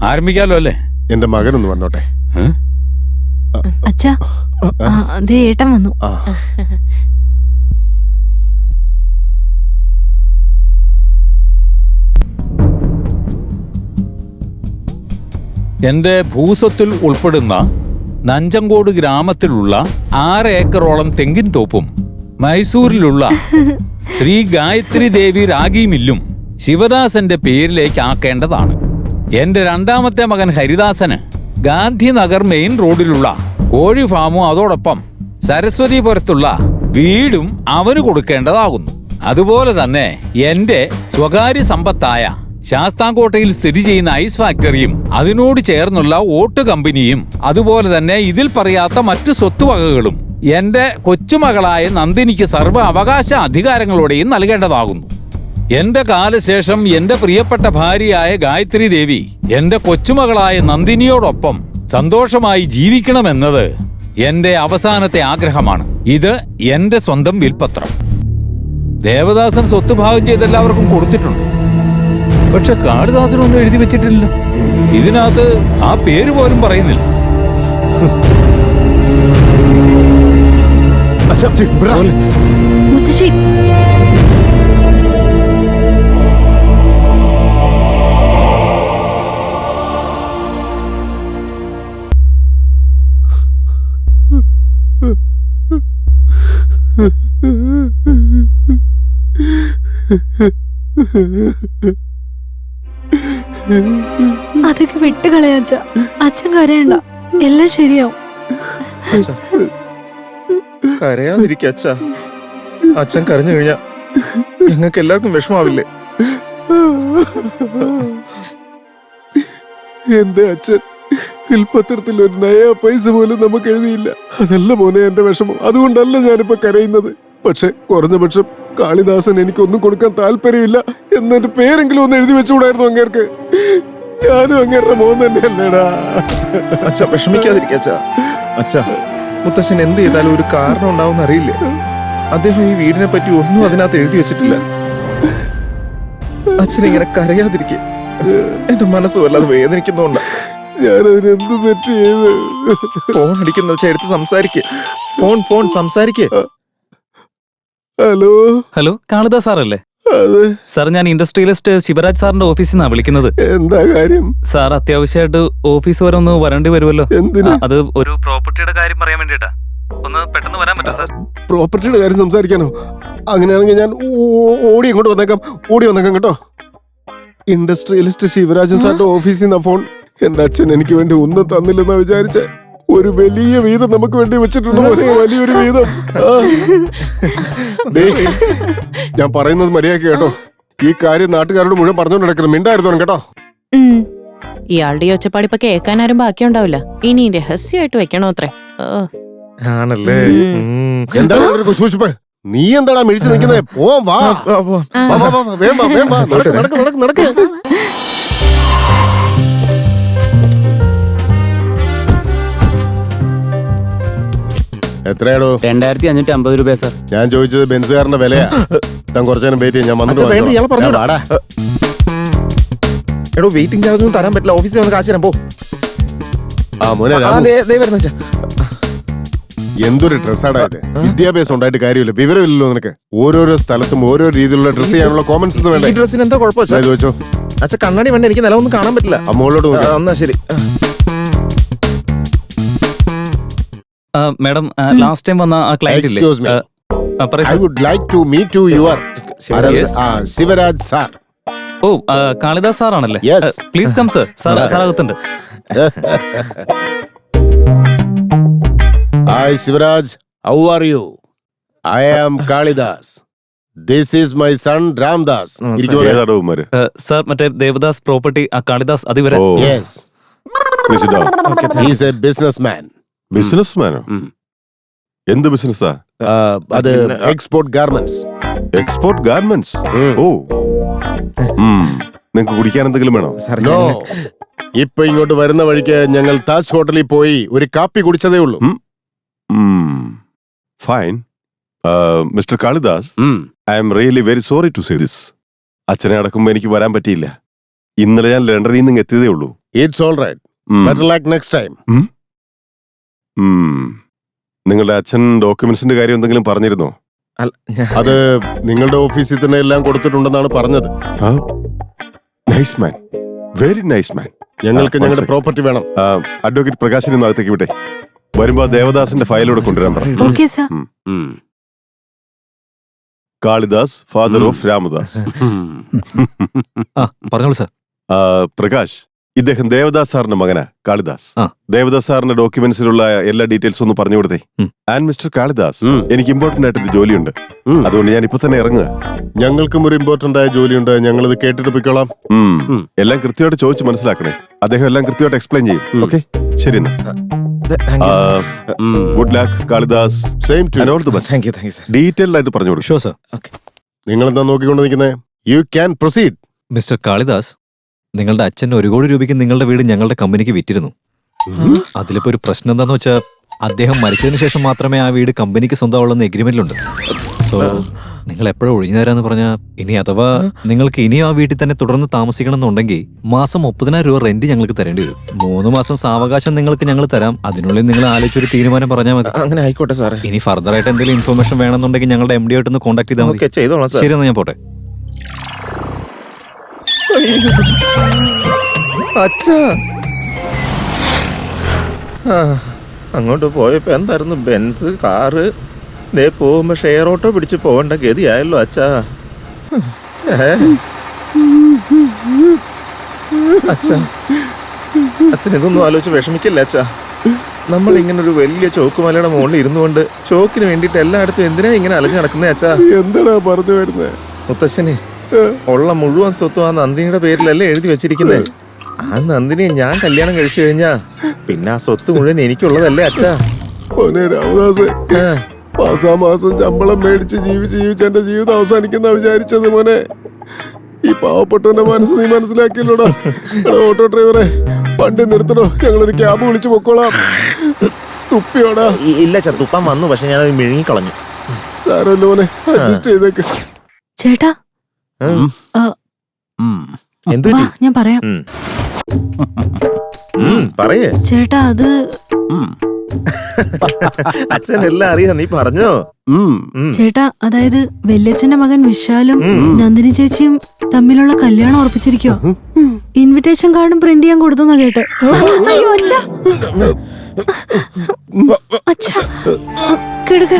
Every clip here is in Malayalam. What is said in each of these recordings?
ആരംഭിക്കാലോ അല്ലേ? എന്റെ മകനൊന്ന് വന്നോട്ടെ. അച്ഛാ, ദേ ഏട്ടൻ വന്നു. എന്റെ ഭൂസ്വത്തിൽ ഉൾപ്പെടുന്ന നഞ്ചങ്കോട് ഗ്രാമത്തിലുള്ള 6 ഏക്കറോളം തെങ്ങിൻ തോപ്പും മൈസൂരിലുള്ള ശ്രീ ഗായത്രി ദേവി രാഗി മില്ലും ശിവദാസന്റെ പേരിലേക്ക് ആക്കേണ്ടതാണ്. എന്റെ രണ്ടാമത്തെ മകൻ ഹരിദാസന് ഗാന്ധിനഗർ മെയിൻ റോഡിലുള്ള കോഴി ഫാമും അതോടൊപ്പം സരസ്വതിപുരത്തുള്ള വീടും അവന് കൊടുക്കേണ്ടതാകുന്നു. അതുപോലെ തന്നെ എന്റെ സ്വകാര്യ സമ്പത്തായ ശാസ്താംകോട്ടയിൽ സ്ഥിതി ചെയ്യുന്ന ഐസ് ഫാക്ടറിയും അതിനോട് ചേർന്നുള്ള ഓട്ട് കമ്പനിയും അതുപോലെ തന്നെ ഇതിൽ പറയാത്ത മറ്റു സ്വത്തുവകകളും എന്റെ കൊച്ചുമകളായ നന്ദിനിക്ക് സർവ്വ അവകാശ അധികാരങ്ങളോടെയും നൽകേണ്ടതാകുന്നു. എന്റെ കാലശേഷം എന്റെ പ്രിയപ്പെട്ട ഭാര്യയായ ഗായത്രി ദേവി എന്റെ കൊച്ചുമകളായ നന്ദിനിയോടൊപ്പം സന്തോഷമായി ജീവിക്കണമെന്നത് എന്റെ അവസാനത്തെ ആഗ്രഹമാണ്. ഇത് എന്റെ സ്വന്തം വിൽപത്രം. ദേവദാസൻ സ്വത്ത് ഭാഗം ചെയ്ത് എല്ലാവർക്കും കൊടുത്തിട്ടുണ്ട്. പക്ഷെ കാളിദാസനൊന്നും എഴുതി വെച്ചിട്ടില്ല. ഇതിനകത്ത് ആ പേര് പോലും പറയുന്നില്ല. മുത്തശ്ശി, അതൊക്കെ വിട്ടുകളയാച്ച. അച്ഛൻ കരയണ്ട, എല്ലാം ശരിയാവും. കരയാതിരിക്ക അച്ഛ. അച്ഛൻ കരഞ്ഞു കഴിഞ്ഞാ നിങ്ങൾക്ക് എല്ലാവർക്കും വിഷമാവില്ലേ? എന്റെ അച്ഛൻ വിൽപത്രത്തിൽ ഒരു നയാ പൈസ പോലും നമുക്ക് എഴുതിയില്ല. അതല്ല മോനെ എന്റെ വിഷമം. അതുകൊണ്ടല്ല ഞാനിപ്പോ കരയുന്നത്. പക്ഷെ കുറഞ്ഞ പക്ഷം കാളിദാസൻ എനിക്കൊന്നും കൊടുക്കാൻ താല്പര്യമില്ല എന്നെ പേരെങ്കിലും ഒന്ന് എഴുതി വെച്ചുകൂടായിരുന്നു അങ്ങേർക്ക്. ഞാനും അങ്ങേരുടെ മോൻ തന്നെയല്ലേടാ. അച്ഛ വിഷമിക്കാതിരിക്ക അച്ഛ. അച്ഛ, മുത്തശ്ശൻ എന്ത് ചെയ്താലും ഒരു കാരണം ഉണ്ടാവും അറിയില്ലേ? അദ്ദേഹം ഈ വീടിനെ പറ്റി ഒന്നും അതിനകത്ത് എഴുതി വെച്ചിട്ടില്ല. അച്ഛനിങ്ങനെ കരയാതിരിക്കെ. എന്റെ മനസ്സ് വല്ലാതെ വേദനിക്കുന്നോണ്ടാ. ഞാനതിനെന്ത് തെറ്റ് ചെയ്ത്? ഫോൺ അടിക്കുന്ന വെച്ചാൽ എടുത്ത് സംസാരിക്കേ. ഫോൺ സംസാരിക്കേ. ഹലോ ഹലോ, കാളിദാസ് സാറല്ലേ? അതെ സാർ, ഞാൻ ഇൻഡസ്ട്രിയലിസ്റ്റ് ശിവരാജ് സാറിന്റെ ഓഫീസിൽ നിന്നാണ് വിളിക്കുന്നത്. എന്താ കാര്യം? സാർ അത്യാവശ്യമായിട്ട് ഓഫീസ് വരെ ഒന്ന് വരേണ്ടി വരുമല്ലോ. എന്തിനാ? അത് ഒരു പ്രോപ്പർട്ടിയുടെ കാര്യം പറയാൻ വേണ്ടിട്ടാ. ഒന്ന് പെട്ടെന്ന് വരാൻ പറ്റുമോ സാർ? പ്രോപ്പർട്ടിയുടെ കാര്യം സംസാരിക്കാനോ? അങ്ങനെയാണെങ്കിൽ ഞാൻ ഓടി ഇങ്ങോട്ട് വന്നേക്കാം കേട്ടോ. ഇൻഡസ്ട്രിയലിസ്റ്റ് ശിവരാജൻ സാറിന്റെ ഓഫീസിൽ നിന്നാ ഫോൺ. എന്റെ അച്ഛൻ എനിക്ക് വേണ്ടി ഒന്നും തന്നില്ലെന്നാ വിചാരിച്ചേ. ഒരു വലിയ വീതം നമുക്ക് വേണ്ടി വെച്ചിട്ടുണ്ട് മോനെ, വലിയൊരു വീതം. ഞാൻ പറയുന്നത് മര്യാദ കേട്ടോ. ഈ കാര്യം നാട്ടുകാരോട് മുഴുവൻ പറഞ്ഞുകൊണ്ട് നടക്കണം. മിണ്ടായിരുന്നു കേട്ടോ. ഇയാളുടെ ഈ ഒച്ചപ്പാട് ഇപ്പൊ കേൾക്കാനാരും ബാക്കിയുണ്ടാവില്ല. ഇനി രഹസ്യമായിട്ട് വെക്കണോ അത്രേ. ആണല്ലേ? എന്താണ് സൂക്ഷിപ്പ്? നീ എന്താടാ മിഴിച്ചു നിൽക്കുന്നത്? പോവാം, വാ. വേഗം വാ. നടക്ക്. എത്രയാടോ? 2550 രൂപ സാർ. ഞാൻ ചോദിച്ചത് ബെൻസുകാരന്റെ വിലയാ. താൻ കുറച്ചു നേരം വെയിറ്റ് ചെയ്യാം. ഞാൻ വന്നിട്ട് എടോ, വെയിറ്റിംഗ് ചാർജ് ഒന്നും തരാൻ പറ്റില്ല. ഓഫീസിൽ വന്ന് കാശ് തരാൻ പോ. എന്തൊരു ഡ്രസ്സാടാ ഇത്? വിദ്യാഭ്യാസം ഉണ്ടായിട്ട് കാര്യമില്ല, വിവരമില്ലല്ലോ നിനക്ക്. ഓരോരോ സ്ഥലത്തും ഓരോ രീതിയിലുള്ള ഡ്രസ് ചെയ്യാനുള്ള കോമൺ സെൻസ് വേണ്ട. ഈ ഡ്രസ്സിന് എന്താ കുഴപ്പം? ചോദിച്ചോ. അച്ഛ, കണ്ണാടി വേണ്ട, എനിക്ക് നിലവൊന്നും കാണാൻ പറ്റില്ല. അമ്മോളോട് എന്നാ ശരി. മാഡം, ലാസ്റ്റ് ടൈം വന്ന ആ ക്ലയന്റ് ഇല്ലേ? Excuse me. I would like to meet your Shivraj sir. ഓ, കാളിദാസ് സാറാണല്ലേ? Yes. Please come sir. Sir അകത്തുണ്ട്. Hi Shivraj, how are you? I am Kalidas. This is my son Ramdas. Sir, മറ്റേ ദേവദാസ് പ്രോപ്പർട്ടി ആ Kalidas അതിവരെ. Yes. He is a businessman. ബിസിനസ്മാനോ? എന്ത് ബിസിനസ്സാ? അത് എക്സ്പോർട്ട് ഗാർമെന്റ്സ്. Export garments? ഓ, നിങ്ങക്ക് കുടിക്കാൻ എന്തെങ്കിലും വേണോ? No. ഇപ്പൊ ഇങ്ങോട്ട് വരുന്ന വഴിക്ക് ഞങ്ങൾ താജ് ഹോട്ടലിൽ പോയി ഒരു കാപ്പി കുടിച്ചതേ ഉള്ളൂ. Fine. Mister Kalidas, I am really very sorry to say this. അച്ഛനെ അടക്കുമ്പോ എനിക്ക് വരാൻ പറ്റിയില്ല. ഇന്നലെ ഞാൻ ലണ്ടനിൽ നിന്ന് എത്തിയതേ ഉള്ളൂ. It's all right. ഉം. Better luck next time. ഉം. നിങ്ങളുടെ അച്ഛൻ ഡോക്യുമെന്റ്സിന്റെ കാര്യം എന്തെങ്കിലും പറഞ്ഞിരുന്നോ? അത് നിങ്ങളുടെ ഓഫീസിൽ തന്നെ എല്ലാം കൊടുത്തിട്ടുണ്ടെന്നാണ് പറഞ്ഞത്. നൈസ് മാൻ, വെരി നൈസ് മാൻ. ഞങ്ങൾക്ക് ഞങ്ങളുടെ പ്രോപ്പർട്ടി വേണം. അഡ്വക്കേറ്റ് പ്രകാശിനെ ഒന്ന് അകത്തേക്ക് വിട്ടെ. വരുമ്പോ ദേവദാസിന്റെ ഫയലോടെ കൊണ്ടുവരാൻ പറ. Okay sir. Kalidas, father of Ramdas. പറഞ്ഞോളൂ സാർ. പ്രകാശ്, ഇദ്ദേഹം ദേവദാസ് സാറിന്റെ മകനാ, കാളിദാസ്. ആ. ദേവദാസ് സാറിന്റെ ഡോക്യുമെന്റ്സിലുള്ള എല്ലാ ഡീറ്റെയിൽസും ഒന്ന് പറഞ്ഞു കൊടുത്തേ. ആൻഡ് മിസ്റ്റർ കാളിദാസ്, എനിക്ക് ഇമ്പോർട്ടന്റ് ആയിട്ടൊരു ജോലിയുണ്ട്. അതുകൊണ്ട് ഞാൻ ഇപ്പൊ തന്നെ ഇറങ്ങുക. ഞങ്ങൾക്കും ഒരു ഇമ്പോർട്ടന്റ് ആയ ജോലിയുണ്ട്. ഞങ്ങളിത് കേട്ടിട്ട് പോയിക്കോളാം. എല്ലാം കൃത്യമായിട്ട് ചോദിച്ച് മനസ്സിലാക്കണേ. അദ്ദേഹം എല്ലാം കൃത്യമായിട്ട് എക്സ്പ്ലെയിൻ ചെയ്യും. ഓക്കെ, ശരി എന്നാ. Good luck Kalidas. Same to And all the best. Thank you sir. Detailed ആയിട്ട് പറഞ്ഞു കൊടുക്കും. Show sir. നിങ്ങൾ എന്താ നോക്കിക്കൊണ്ട് നിൽക്കുന്നത്? You can proceed. Mister Kalidas, നിങ്ങളുടെ അച്ഛൻ 1 കോടി രൂപയ്ക്ക് നിങ്ങളുടെ വീട് ഞങ്ങളുടെ കമ്പനിക്ക് വിറ്റിരുന്നു. അതിലിപ്പോ ഒരു പ്രശ്നം എന്താന്ന് വെച്ചാൽ അദ്ദേഹം മരിച്ചതിന് ശേഷം മാത്രമേ ആ വീട് കമ്പനിക്ക് സ്വന്തമാവുള്ളെന്ന് എഗ്രിമെന്റിലുണ്ട്. സോ നിങ്ങൾ എപ്പോഴും ഒഴിഞ്ഞു തരാന്ന് പറഞ്ഞാൽ ഇനി അഥവാ നിങ്ങൾക്ക് ഇനിയും ആ വീട്ടിൽ തന്നെ തുടർന്ന് താമസിക്കണം എന്നുണ്ടെങ്കിൽ മാസം 30,000 രൂപ റെന്റ് ഞങ്ങൾക്ക് തരേണ്ടി വരും. 3 മാസം സാവകാശം നിങ്ങൾക്ക് ഞങ്ങൾ തരാം. അതിനുള്ളിൽ നിങ്ങൾ ആലോചിച്ചൊരു തീരുമാനം പറഞ്ഞാൽ മതി. അങ്ങനെ ആയിക്കോട്ടെ സാറേ. ഇനി ഫർദർ ആയിട്ട് എന്തെങ്കിലും ഇൻഫർമേഷൻ വേണമെന്നുണ്ടെങ്കിൽ ഞങ്ങളുടെ MD ആയിട്ടൊന്ന് കോൺടാക്ട് ചെയ്താൽ മതി. ഓക്കെ, ചെയ്തോളാം സാർ. ശരി എന്നാ ഞാൻ പോട്ടെ. അച്ഛാ, അങ്ങോട്ട് പോയപ്പോ എന്തായിരുന്നു ബെൻസ് കാറ്, ദേ പോകുമ്പോ ഷെയർ ഓട്ടോ പിടിച്ച് പോകേണ്ട ഗതിയായല്ലോ അച്ഛാ. അച്ഛാ, അച്ഛൻ ഇതൊന്നും ആലോചിച്ച് വിഷമിക്കില്ല അച്ഛാ. നമ്മൾ ഇങ്ങനെ ഒരു വലിയ ചോക്കുമലയുടെ മുകളിൽ ഇരുന്നുകൊണ്ട് ചോക്കിന് വേണ്ടിയിട്ട് എല്ലായിടത്തും എന്തിനാ ഇങ്ങനെ അലഞ്ഞു നടക്കുന്നേ അച്ഛാ? എന്താടാ പറഞ്ഞു വരുന്നത്? മുത്തശ്ശനെ, ഉള്ള മുഴുവൻ സ്വത്തും ആ നന്ദിനിയുടെ പേരിലല്ലേ എഴുതി വെച്ചിരിക്കുന്നത്. ആ നന്ദിനിയെ ഞാൻ കല്യാണം കഴിച്ചു കഴിഞ്ഞാ പിന്നെ ആ സ്വത്ത് മുഴുവൻ എനിക്കുള്ളതല്ലേ അച്ഛാ? മോനെ രാമദാസ്, മാസാമാസം ശമ്പളം മേടിച്ച് ജീവിച്ച് എന്റെ ജീവിതം അവസാനിക്കുന്ന വിചാരിച്ചത് മോനെ. ഈ പാവപ്പെട്ടവന്റെ മനസ്സ് നീ മനസ്സിലാക്കിയല്ലോടാ. ഓട്ടോ ഡ്രൈവറെ, വണ്ടി നിർത്തണോ? ഞങ്ങളൊരു ക്യാബ് വിളിച്ചു പൊക്കോളാം. തുപ്പിയോടാ? ഇല്ല അച്ഛാ, തുപ്പാൻ വന്നു, പക്ഷെ ഞാൻ മിഴുങ്ങിക്കളഞ്ഞു. സാരമല്ല മോനെ, അഡ്ജസ്റ്റ് ചെയ്തേക്ക്. ചേട്ടാ എന്തു വാ, ഞാൻ പറയാം. പറയേ ചേട്ടാ, അത് അച്ഛൻ എല്ലാം അറിയാം, നീ പറഞ്ഞോ. ചേട്ടാ, അതായത് വല്യച്ഛന്റെ മകൻ വിശാലും നന്ദിനി ചേച്ചിയും തമ്മിലുള്ള കല്യാണം ഉറപ്പിച്ചിരിക്കോ. ഇൻവിറ്റേഷൻ കാർഡും പ്രിന്റ് ചെയ്യാൻ കൊടുത്തെന്നാ കേട്ടെ. അയ്യോ അച്ഛാ, അച്ഛാ കിടക്ക.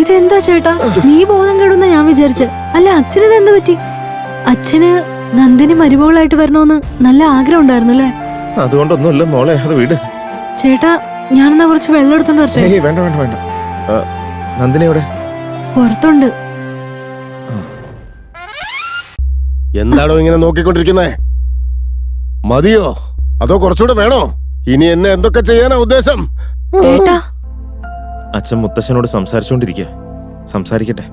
ഇതെന്താ ചേട്ടാ, നീ ബോധം കെടുന്ന ഞാൻ വിചാരിച്ച. അല്ല, അച്ഛനിത് എന്ത് പറ്റി? അച്ഛന് നന്ദിനി മരുമകളായിട്ട് വരണമെന്ന് നല്ല ആഗ്രഹം ഉണ്ടായിരുന്നു അല്ലേ? അതുകൊണ്ടൊന്നുമില്ല മോളെ, അത് വീട്. ചേട്ടാ, ഞാനെന്നാ കുറച്ച് വെള്ളം എടുത്തോണ്ട് വരട്ടെ? വേണ്ട വേണ്ട വേണ്ട. നന്ദിനി എവിടെ? പുറത്തുണ്ട്. എന്താണോ ഇങ്ങനെ നോക്കിക്കൊണ്ടിരിക്കുന്നേ? മതിയോ അതോ കുറച്ചുകൂടെ വേണോ? ഇനി എന്നെ എന്തൊക്കെ ചെയ്യാനാ ഉദ്ദേശം? ചേട്ടാ, അച്ഛൻ മുത്തശ്ശനോട് സംസാരിച്ചോണ്ടിരിക്കുക. സംസാരിക്കട്ടെ.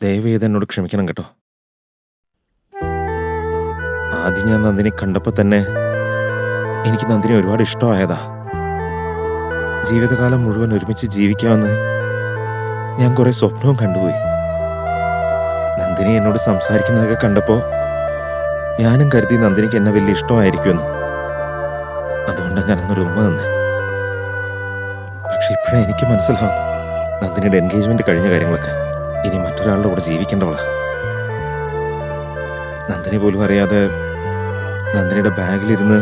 ദയവേത് എന്നോട് ക്ഷമിക്കണം കേട്ടോ. ആദ്യം ഞാൻ നന്ദിനെ കണ്ടപ്പോ തന്നെ എനിക്ക് നന്ദിനെ ഒരുപാട് ഇഷ്ടമായതാ. ജീവിതകാലം മുഴുവൻ ഒരുമിച്ച് ജീവിക്കാമെന്ന് ഞാൻ കുറെ സ്വപ്നവും കണ്ടുപോയി. നന്ദിനി എന്നോട് സംസാരിക്കുന്നതൊക്കെ കണ്ടപ്പോ ഞാനും കരുതി നന്ദിനിക്ക് എന്നെ വലിയ ഇഷ്ടമായിരിക്കുമെന്ന്. അതുകൊണ്ടാണ് ഞാനന്നൊരു ഉമ്മ തന്നെ. പക്ഷെ ഇപ്പോഴാണ് എനിക്ക് മനസ്സിലാവുന്നു നന്ദിനിയുടെ എൻഗേജ്മെന്റ് കഴിഞ്ഞ കാര്യങ്ങളൊക്കെ. ഇനി മറ്റൊരാളുടെ കൂടെ ജീവിക്കേണ്ടവളാ. നന്ദിനി പോലും അറിയാതെ നന്ദിനിയുടെ ബാഗിലിരുന്ന്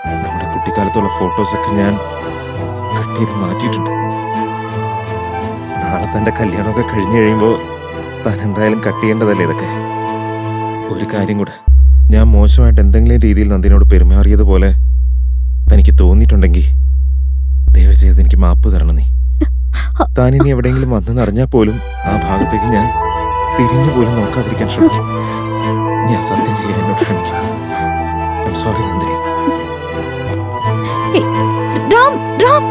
നമ്മുടെ കുട്ടിക്കാലത്തുള്ള ഫോട്ടോസൊക്കെ ഞാൻ കട്ട് ചെയ്ത് മാറ്റിയിട്ടുണ്ട്. നാളെ തൻ്റെ കല്യാണമൊക്കെ കഴിഞ്ഞു കഴിയുമ്പോൾ താൻ എന്തായാലും കട്ട് ചെയ്യേണ്ടതല്ലേ ഇതൊക്കെ. ഒരു കാര്യം കൂടെ, ഞാൻ മോശമായിട്ട് എന്തെങ്കിലും രീതിയിൽ നന്ദിനോട് പെരുമാറിയതുപോലെ തനിക്ക് തോന്നിയിട്ടുണ്ടെങ്കിൽ ദയവ് ചെയ്ത് എനിക്ക് മാപ്പ് തരണം. നീ താൻ ഇനി എവിടെയെങ്കിലും വന്നെന്നറിഞ്ഞാൽ പോലും ആ ഭാഗത്തേക്ക് ഞാൻ തിരിഞ്ഞു പോലും നോക്കാതിരിക്കാൻ ശ്രമിക്കും. ഞാൻ സത്യം ചെയ്യാൻ എന്നോട് ശ്രമിക്കും. I am sorry Nandini. Ram, Ram.